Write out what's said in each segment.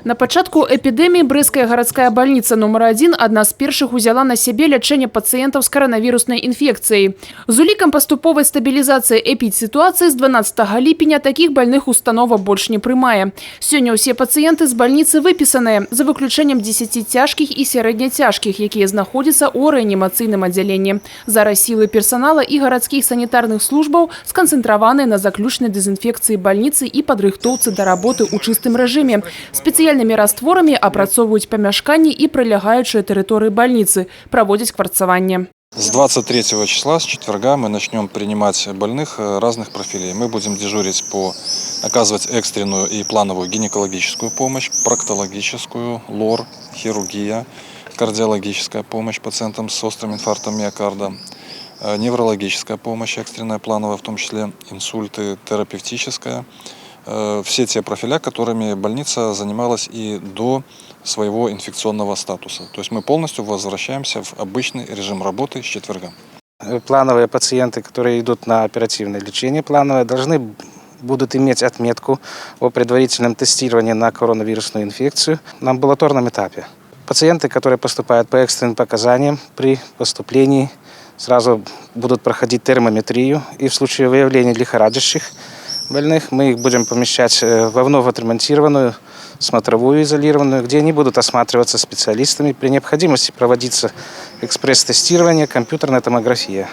На пачатку эпидемии Брестская городская больница номер 1 одна з першых узяла на себе лечение пациентов с коронавирусной инфекцией. З улікам паступовай стабилизации эпидситуации с 12 липеня таких больных установа больше не прымае. Сегодня все пациенты с больницы выписанные, за выключением 10 тяжких и среднетяжких, якія находятся у реанимационном отделении. Зараз силы персонала и городских санитарных службов сконцентрованы на заключной дезинфекции больницы и подрыхтовцы до работы у чистым режиме. Специальными растворами опрацовывают помешкания и прилегающие территории больницы, проводят кварцевание. С 23 числа, с четверга, мы начнем принимать больных разных профилей. Мы будем дежурить оказывать экстренную и плановую гинекологическую помощь, проктологическую, лор, хирургия, кардиологическая помощь пациентам с острым инфарктом миокарда, неврологическая помощь, экстренная, плановая, в том числе инсульты, терапевтическая. Все те профиля, которыми больница занималась и до своего инфекционного статуса. То есть мы полностью возвращаемся в обычный режим работы с четверга. Плановые пациенты, которые идут на оперативное лечение плановое, будут иметь отметку о предварительном тестировании на коронавирусную инфекцию на амбулаторном этапе. Пациенты, которые поступают по экстренным показаниям, при поступлении сразу будут проходить термометрию, и в случае выявления лихорадящих больных мы их будем помещать во вновь отремонтированную смотровую изолированную, где они будут осматриваться специалистами. При необходимости проводиться экспресс-тестирование, компьютерная томография.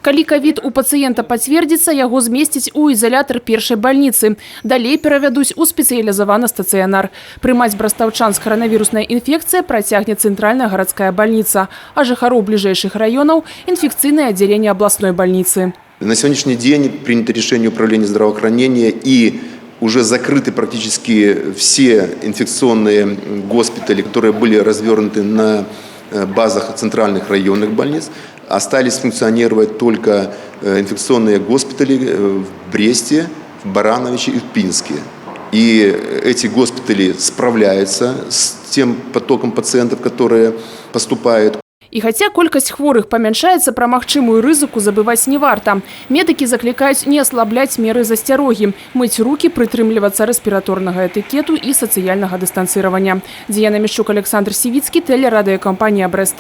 Калі ковид у пациента подтвердится, его зместить у изолятор першей больницы. Далее переведусь у специализованный стационар. Прымаць брастаўчан с коронавирусной инфекцией протягнет центральная городская больница, а жыхароў ближайших районов – инфекционное отделение областной больницы. На сегодняшний день принято решение управления здравоохранения и уже закрыты практически все инфекционные госпитали, которые были развернуты на базах центральных районных больниц. Остались функционировать только инфекционные госпитали в Бресте, в Барановиче и в Пинске. И эти госпитали справляются с тем потоком пациентов, которые поступают. И хотя колькость хворых поменьшается, про магчымую рызыку забывать не варто. Медики закликают не ослаблять меры засцярогі, мыть руки, прытрымлівацца респираторного этикету и социального дистанцирования. Диана Мещук, Александр Сивицкий, телерадиокомпания «Брест».